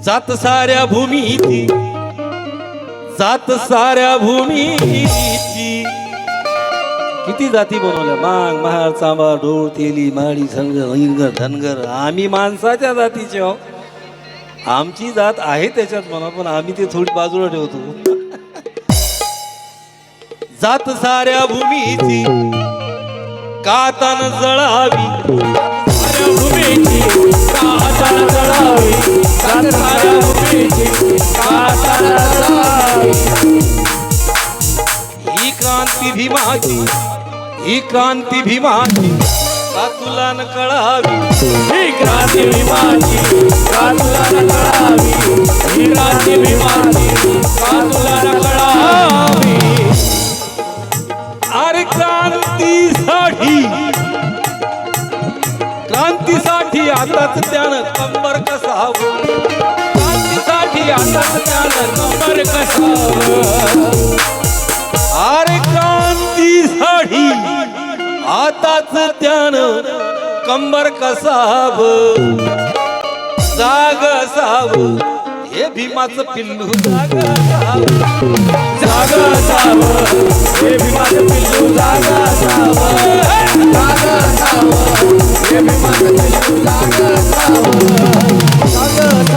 जात साऱ्या भूमीची, जात साऱ्या भूमीची. किती जाती बनवल्या? मांग, महाळ, चांबा, ढोळ, तेली, माळी, संगर, हिंगर, धनगर. आम्ही माणसाच्या जातीचे आहो. आमची जात आहे त्याच्यात म्हणा, पण आम्ही ते थोडी बाजूला ठेवतो. जात साऱ्या भूमीची कातन जळावी, साऱ्या भूमीची कातन जळावी, साऱ्या भूमीची कातन जळावी. ही क्रांती भीमाची, ही क्रांती भीमाची का तुला न कळावी. ही क्रांती भीमाची का तुला न कळावी, ही क्रांती भीमाची का तुला न कळावी. अरे क्रांतीसाठी, क्रांतीसाठी आताच त्यानं कंबर कसावं. क्रांतीसाठी आताच त्यानं कंबर कसावं. अरे क्रांतीसाठी आताच त्यानं कंबर कसावं. जाग असावं हे भीमाचं पिल्लू, जाग असावं, जाग असावं हे भीमाचं पिल्लू, जाग असावं, जाग असावं हे भीमाचं पिल्लू, जाग असावं, जाग